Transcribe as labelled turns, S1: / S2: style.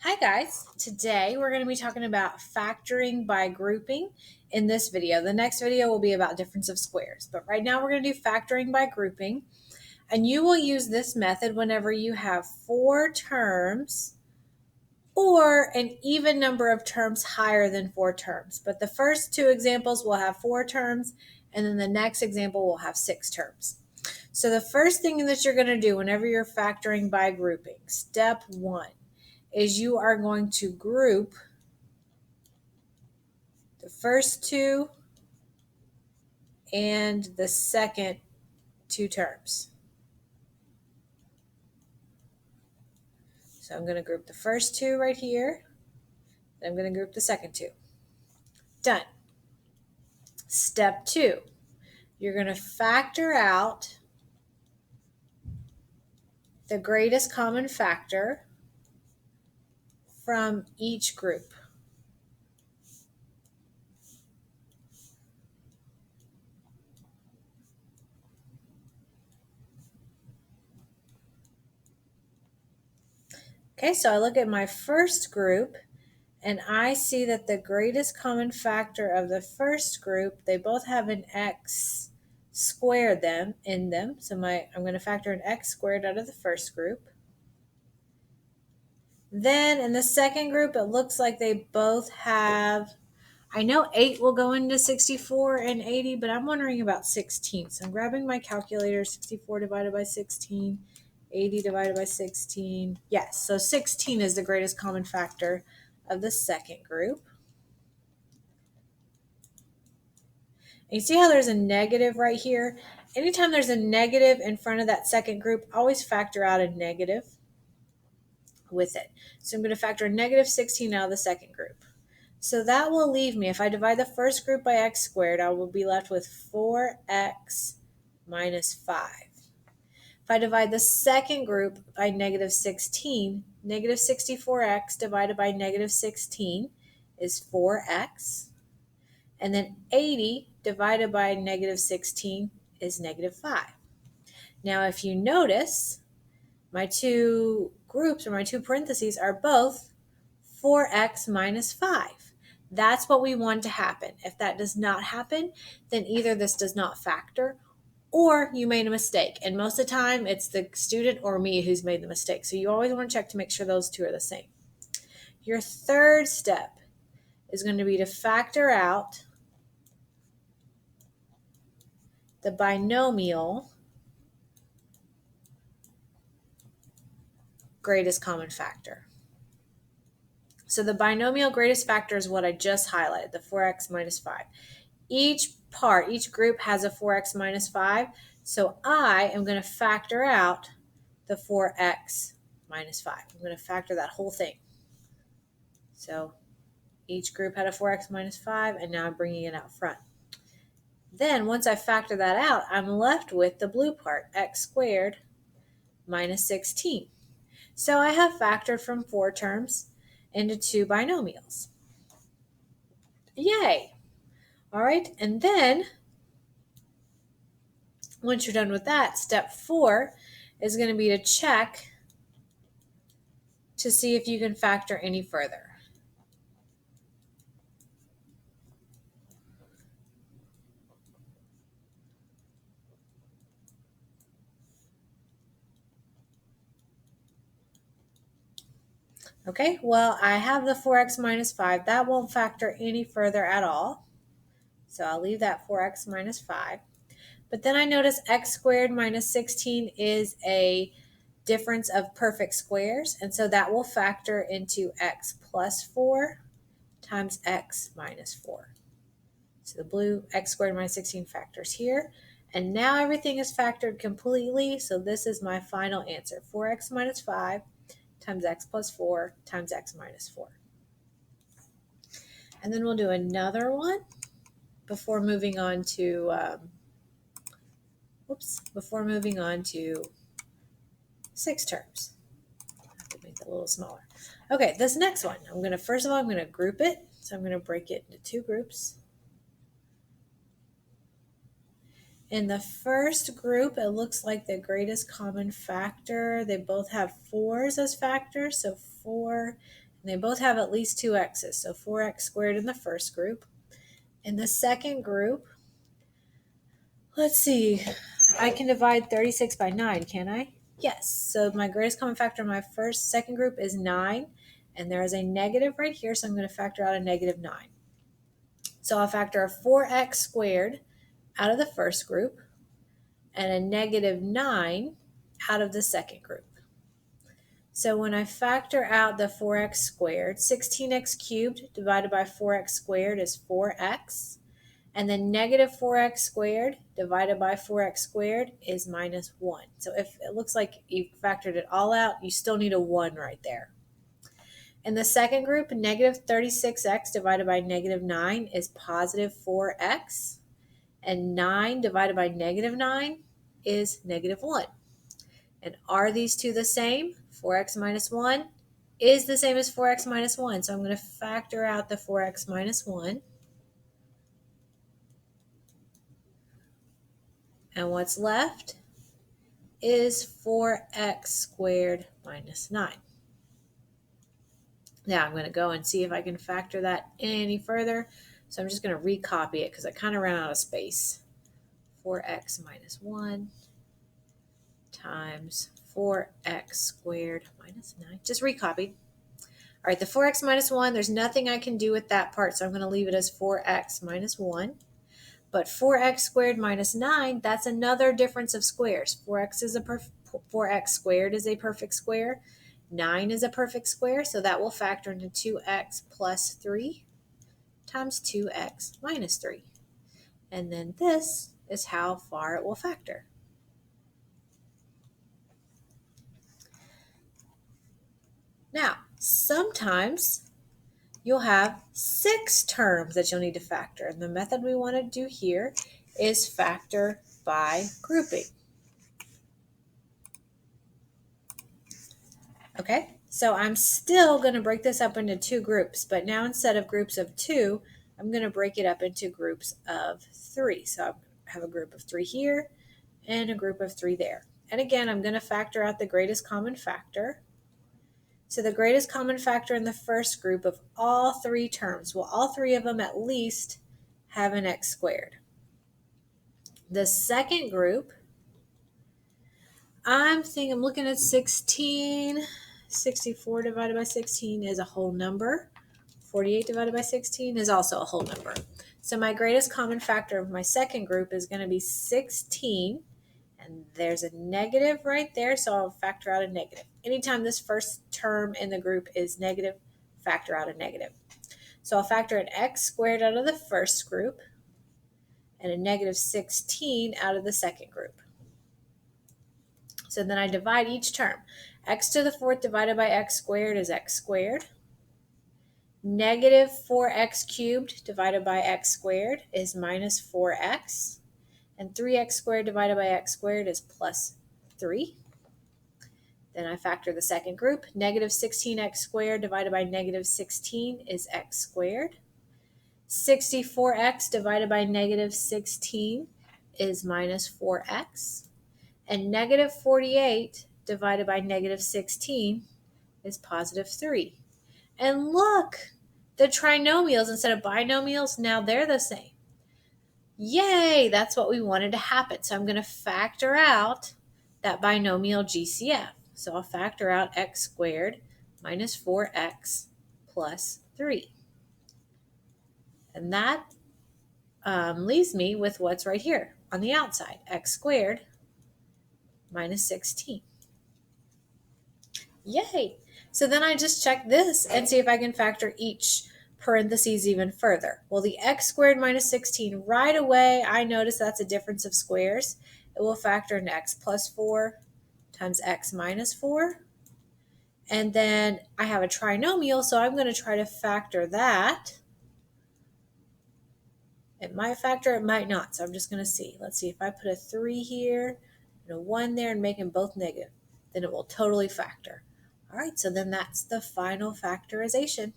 S1: Hi guys, today we're going to be talking about factoring by grouping in this video. The next video will be about difference of squares, but right now we're going to do factoring by grouping, and you will use this method whenever you have four terms or an even number of terms higher than four terms. But the first two examples will have four terms, and then the next example will have six terms. So the first thing that you're going to do whenever you're factoring by grouping, step one, is you are going to group the first two and the second two terms. So I'm going to group the first two right here. Then I'm going to group the second two. Done. Step two, you're going to factor out the greatest common factor from each group. Okay, so I look at my first group and I see that the greatest common factor of the first group, they both have an x squared in them. So I'm going to factor an x squared out of the first group. Then in the second group, it looks like they both have, I know 8 will go into 64 and 80, but I'm wondering about 16. So I'm grabbing my calculator, 64 divided by 16, 80 divided by 16. Yes, so 16 is the greatest common factor of the second group. And you see how there's a negative right here? Anytime there's a negative in front of that second group, always factor out a negative with it. So I'm going to factor a negative 16 out of the second group. So that will leave me, if I divide the first group by x squared, I will be left with 4x minus 5. If I divide the second group by negative 16, negative 64x divided by negative 16 is 4x. And then 80 divided by negative 16 is negative 5. Now, if you notice, my two groups or my two parentheses are both 4x minus 5. That's what we want to happen. If that does not happen, then either this does not factor or you made a mistake. And most of the time, it's the student or me who's made the mistake. So you always want to check to make sure those two are the same. Your third step is going to be to factor out the binomial greatest common factor. So the binomial greatest factor is what I just highlighted, the 4x minus 5. Each group has a 4x minus 5. So I am going to factor out the 4x minus 5. I'm going to factor that whole thing. So each group had a 4x minus 5, and now I'm bringing it out front. Then once I factor that out, I'm left with the blue part, x squared minus 16. So I have factored from 4 terms into 2 binomials. Yay! All right, and then once you're done with that, step 4 is going to be to check to see if you can factor any further. Okay, well, I have the 4x minus 5. That won't factor any further at all. So I'll leave that 4x minus 5. But then I notice x squared minus 16 is a difference of perfect squares. And so that will factor into x plus 4 times x minus 4. So the blue x squared minus 16 factors here. And now everything is factored completely. So this is my final answer, 4x minus 5 times x plus 4 times x minus 4. And then we'll do another one before moving on to, before moving on to 6 terms. I have to make it a little smaller. Okay, this next one, first of all, I'm going to group it. So I'm going to break it into 2 groups. In the first group, it looks like the greatest common factor, they both have 4s as factors, so 4 And they both have at least 2 x's, so 4x squared in the first group. In the second group, let's see, I can divide 36 by 9, can I? Yes, so my greatest common factor in my second group is 9, and there is a negative right here, so I'm going to factor out a negative 9. So I'll factor a 4x squared out of the first group and a negative 9 out of the second group. So when I factor out the 4x squared, 16x cubed divided by 4x squared is 4x. And then negative 4x squared divided by 4x squared is minus 1. So if it looks like you factored it all out, you still need a 1 right there. In the second group, negative 36x divided by negative 9 is positive 4x. And 9 divided by negative 9 is negative 1. And are these two the same? 4x minus 1 is the same as 4x minus 1. So I'm going to factor out the 4x minus 1. And what's left is 4x squared minus 9. Now I'm going to go and see if I can factor that any further. So I'm just going to recopy it because I kind of ran out of space. 4x minus 1 times 4x squared minus 9. Just recopied. All right, the 4x minus 1, there's nothing I can do with that part, so I'm going to leave it as 4x minus 1. But 4x squared minus 9, that's another difference of squares. 4x squared is a perfect square. 9 is a perfect square, so that will factor into 2x plus 3 times 2x minus 3. And then this is how far it will factor. Now, sometimes you'll have 6 terms that you'll need to factor. And the method we want to do here is factor by grouping. Okay, so I'm still going to break this up into 2 groups, but now instead of groups of 2, I'm going to break it up into groups of 3. So I have a group of 3 here and a group of 3 there. And again, I'm going to factor out the greatest common factor. So the greatest common factor in the first group of all 3 terms, well, all 3 of them at least have an x squared. The second group, I'm looking at 16. 64 divided by 16 is a whole number. 48 divided by 16 is also a whole number. So my greatest common factor of my second group is going to be 16. And there's a negative right there, so I'll factor out a negative. Anytime this first term in the group is negative, factor out a negative. So I'll factor an x squared out of the first group and a negative 16 out of the second group. So then I divide each term. X to the 4th divided by x squared is x squared. Negative 4x cubed divided by x squared is minus 4x. And 3x squared divided by x squared is plus 3. Then I factor the second group. Negative 16x squared divided by negative 16 is x squared. 64x divided by negative 16 is minus 4x. And negative 48 divided by negative 16 is positive 3. And look, the trinomials instead of binomials, now they're the same. Yay, that's what we wanted to happen. So I'm going to factor out that binomial GCF. So I'll factor out x squared minus 4x plus 3. And that leaves me with what's right here on the outside, x squared minus 16. Yay! So then I just check this and see if I can factor each parentheses even further. Well, the x squared minus 16, right away, I notice that's a difference of squares. It will factor in x plus 4 times x minus 4. And then I have a trinomial, so I'm going to try to factor that. It might factor, it might not. So I'm just going to see. Let's see if I put a 3 here and a 1 there and make them both negative, then it will totally factor. All right, so then that's the final factorization.